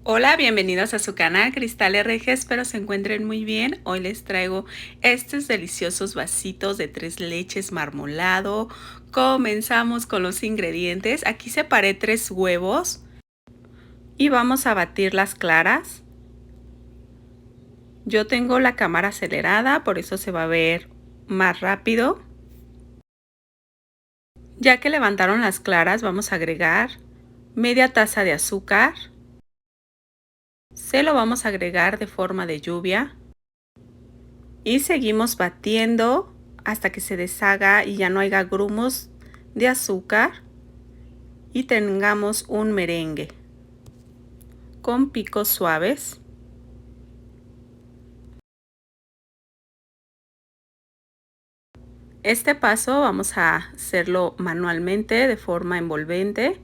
Hola, bienvenidos a su canal Cristal RG, espero se encuentren muy bien. Hoy les traigo estos deliciosos vasitos de 3 leches marmolado. Comenzamos con los ingredientes. Aquí separé 3 huevos y vamos a batir las claras. Yo tengo la cámara acelerada, por eso se va a ver más rápido. Ya que levantaron las claras, vamos a agregar media taza de azúcar. Se lo vamos a agregar de forma de lluvia. Y seguimos batiendo hasta que se deshaga y ya no haya grumos de azúcar y tengamos un merengue con picos suaves. Este paso vamos a hacerlo manualmente de forma envolvente.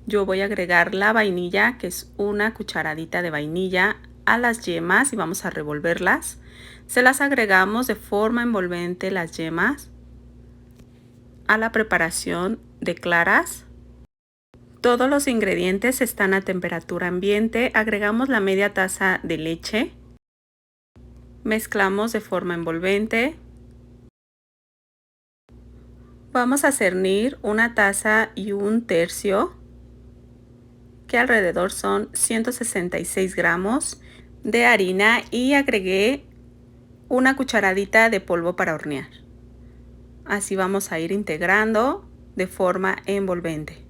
Yo voy a agregar la vainilla, que es una cucharadita de vainilla, a las yemas y vamos a revolverlas. Se las agregamos de forma envolvente las yemas a la preparación de claras. Todos los ingredientes están a temperatura ambiente. Agregamos la media taza de leche. Mezclamos de forma envolvente. Vamos a cernir una taza y 1/3, que alrededor son 166 gramos de harina, y agregué una cucharadita de polvo para hornear. Así vamos a ir integrando de forma envolvente.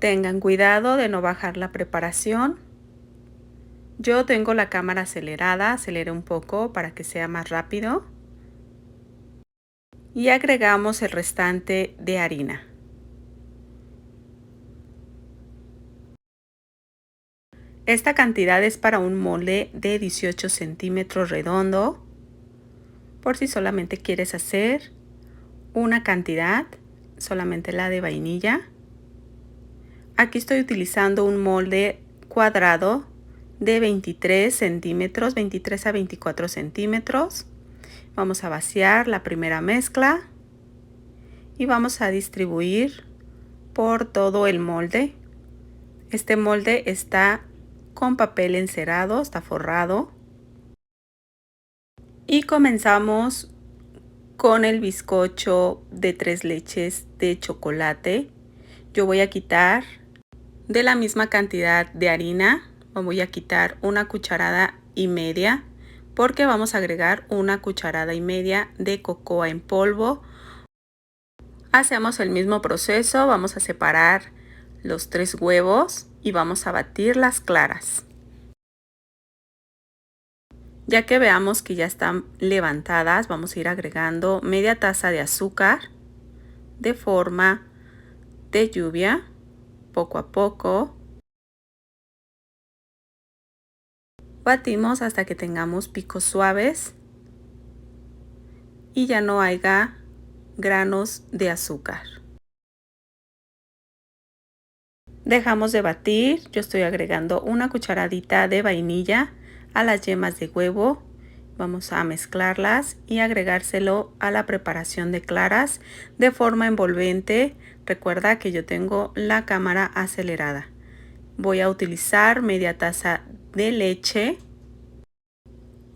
Tengan cuidado de no bajar la preparación. Yo tengo la cámara acelerada, aceleré un poco para que sea más rápido. Y agregamos el restante de harina. Esta cantidad es para un molde de 18 centímetros redondo. Por si solamente quieres hacer una cantidad, solamente la de vainilla. Aquí estoy utilizando un molde cuadrado de 23 centímetros, 23 a 24 centímetros. Vamos a vaciar la primera mezcla y vamos a distribuir por todo el molde. Este molde está con papel encerado, está forrado. Y comenzamos con el bizcocho de 3 leches de chocolate. Yo voy a quitar de la misma cantidad de harina, voy a quitar 1,5 cucharadas porque vamos a agregar 1,5 cucharadas de cocoa en polvo. Hacemos el mismo proceso, vamos a separar los 3 huevos y vamos a batir las claras. Ya que veamos que ya están levantadas, vamos a ir agregando media taza de azúcar de forma de lluvia, poco a poco. Batimos hasta que tengamos picos suaves y ya no haya granos de azúcar. Dejamos de batir. Yo estoy agregando 1 cucharadita de vainilla a las yemas de huevo. Vamos a mezclarlas y agregárselo a la preparación de claras de forma envolvente. Recuerda que yo tengo la cámara acelerada. Voy a utilizar media taza de leche.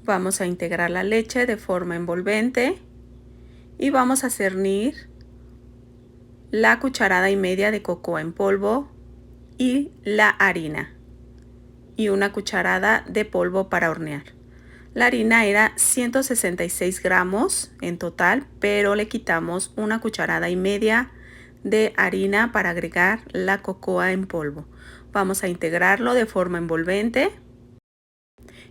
Vamos a integrar la leche de forma envolvente y vamos a cernir la 1,5 cucharadas de cocoa en polvo y la harina y 1 cucharada de polvo para hornear. La harina era 166 gramos en total, pero le quitamos 1,5 cucharadas de harina para agregar la cocoa en polvo. Vamos a integrarlo de forma envolvente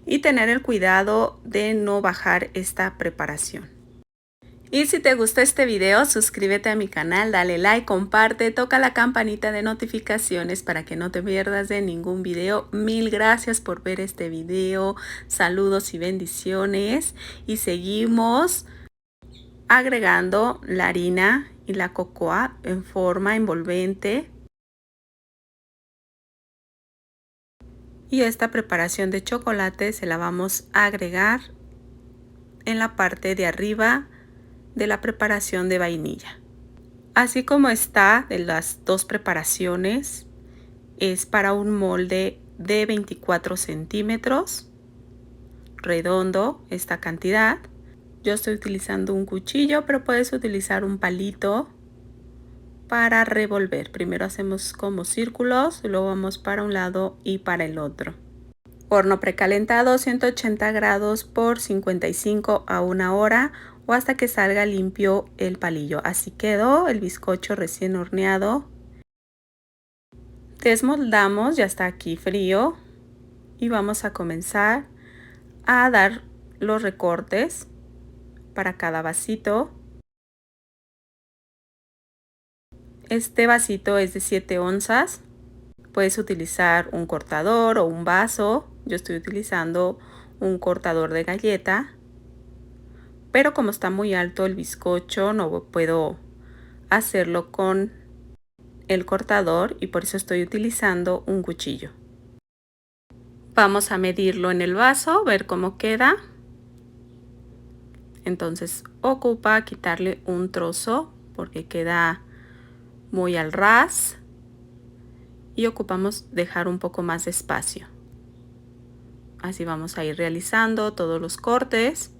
y tener el cuidado de no bajar esta preparación. Y si te gustó este video, suscríbete a mi canal, dale like, comparte, toca la campanita de notificaciones para que no te pierdas de ningún video. Mil gracias por ver este video, saludos y bendiciones. Y seguimos agregando la harina y la cocoa en forma envolvente. Y esta preparación de chocolate se la vamos a agregar en la parte de arriba de la preparación de vainilla. Así como está de las dos preparaciones, es para un molde de 24 centímetros, redondo esta cantidad. Yo estoy utilizando un cuchillo, pero puedes utilizar un palito para revolver. Primero hacemos como círculos, luego vamos para un lado y para el otro. Horno precalentado 180 grados por 55 a 1 hora o hasta que salga limpio el palillo. Así quedó el bizcocho recién horneado. Desmoldamos, ya está aquí frío, y vamos a comenzar a dar los recortes para cada vasito. Este vasito es de 7 onzas. Puedes utilizar un cortador o un vaso. Yo estoy utilizando un cortador de galleta, pero como está muy alto el bizcocho no puedo hacerlo con el cortador y por eso estoy utilizando un cuchillo. Vamos a medirlo en el vaso, ver cómo queda. Entonces ocupa quitarle un trozo porque queda muy al ras y ocupamos dejar un poco más de espacio. Así vamos a ir realizando todos los cortes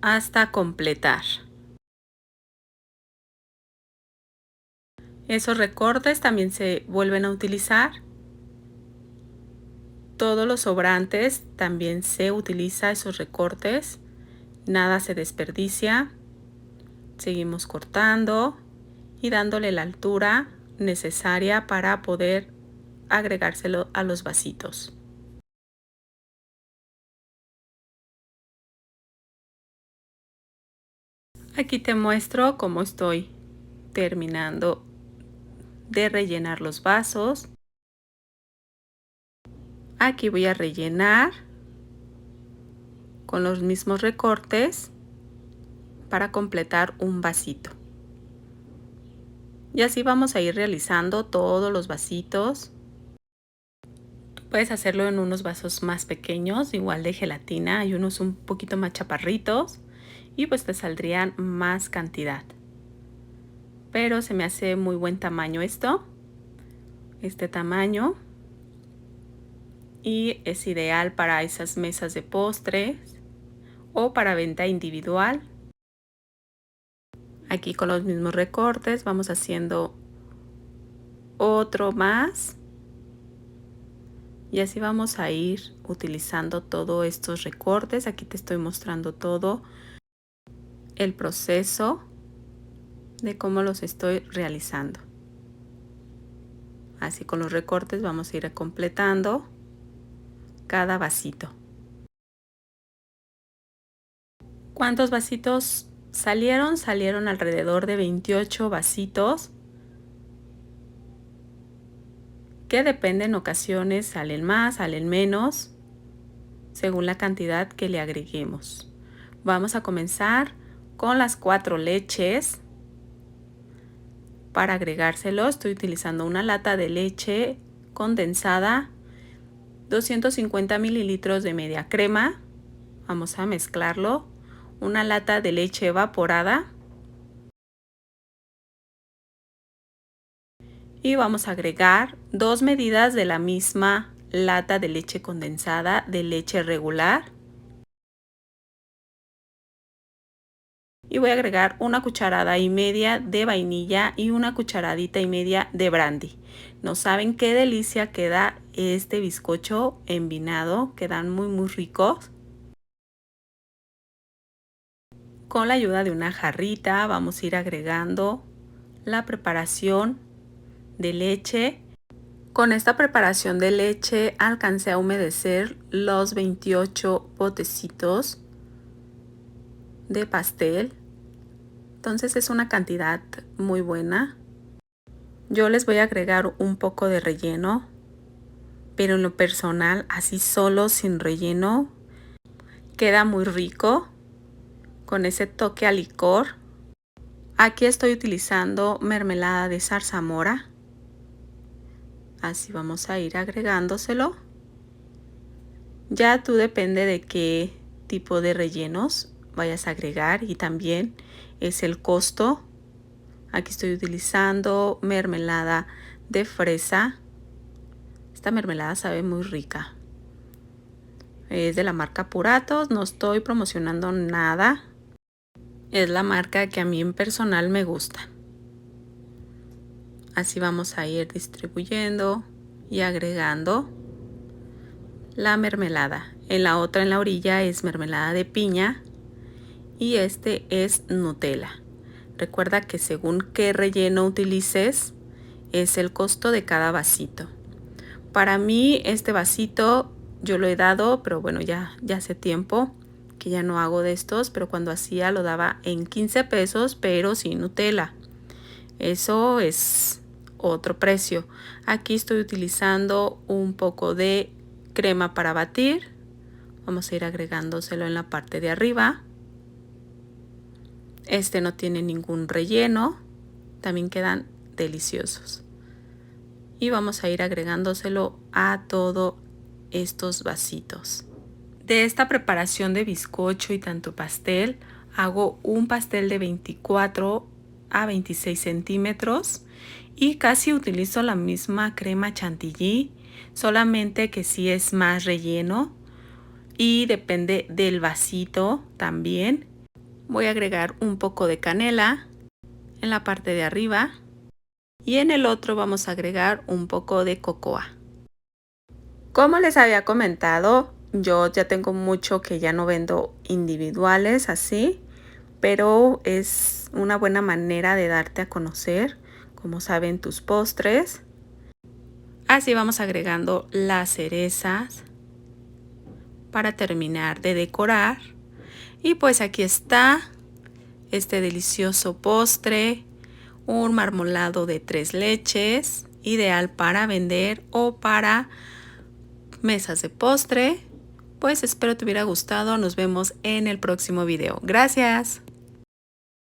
hasta completar. Esos recortes también se vuelven a utilizar. Todos los sobrantes también se utiliza esos recortes. Nada se desperdicia. Seguimos cortando y dándole la altura necesaria para poder agregárselo a los vasitos. Aquí te muestro cómo estoy terminando de rellenar los vasos. Aquí voy a rellenar con los mismos recortes para completar un vasito. Y así vamos a ir realizando todos los vasitos. Puedes hacerlo en unos vasos más pequeños, igual de gelatina. Hay unos un poquito más chaparritos y pues te saldrían más cantidad. Pero se me hace muy buen tamaño este tamaño. Y es ideal para esas mesas de postres o para venta individual. Aquí con los mismos recortes vamos haciendo otro más. Y así vamos a ir utilizando todos estos recortes. Aquí te estoy mostrando todo el proceso de cómo los estoy realizando. Así con los recortes vamos a ir completando cada vasito. ¿Cuántos vasitos salieron? Salieron alrededor de 28 vasitos. Que depende, en ocasiones salen más, salen menos, según la cantidad que le agreguemos. Vamos a comenzar con las 4 leches. Para agregárselo estoy utilizando una lata de leche condensada, 250 mililitros de media crema. Vamos a mezclarlo. Una lata de leche evaporada. Y vamos a agregar 2 medidas de la misma lata de leche condensada de leche regular. Y voy a agregar 1,5 cucharadas de vainilla y 1,5 cucharadas de brandy. No saben qué delicia queda este bizcocho envinado, quedan muy ricos. Con la ayuda de una jarrita vamos a ir agregando la preparación de leche. Con esta preparación de leche alcancé a humedecer los 28 botecitos de pastel. Entonces es una cantidad muy buena. Yo les voy a agregar un poco de relleno, pero en lo personal así solo sin relleno queda muy rico con ese toque a licor. Aquí estoy utilizando mermelada de zarzamora. Así vamos a ir agregándoselo. Ya tú depende de qué tipo de rellenos vayas a agregar y también es el costo. Aquí estoy utilizando mermelada de fresa. Esta mermelada sabe muy rica. Es de la marca Puratos, no estoy promocionando nada. Es la marca que a mí en personal me gusta. Así vamos a ir distribuyendo y agregando la mermelada. En la otra, en la orilla, es mermelada de piña y este es Nutella. Recuerda que según qué relleno utilices, es el costo de cada vasito. Para mí este vasito yo lo he dado, pero bueno, ya hace tiempo que ya no hago de estos, pero cuando hacía lo daba en 15 pesos, pero sin Nutella. Eso es otro precio. Aquí estoy utilizando un poco de crema para batir. Vamos a ir agregándoselo en la parte de arriba. Este no tiene ningún relleno. También quedan deliciosos. Y vamos a ir agregándoselo a todos estos vasitos. De esta preparación de bizcocho y tanto pastel, hago un pastel de 24 a 26 centímetros y casi utilizo la misma crema chantilly, solamente que sí es más relleno y depende del vasito también. Voy a agregar un poco de canela en la parte de arriba y en el otro vamos a agregar un poco de cocoa. Como les había comentado, yo ya tengo mucho que ya no vendo individuales así, pero es una buena manera de darte a conocer, como saben, tus postres. Así vamos agregando las cerezas para terminar de decorar. Y pues aquí está este delicioso postre, un marmolado de 3 leches, ideal para vender o para mesas de postre. Pues espero te hubiera gustado. Nos vemos en el próximo video. Gracias.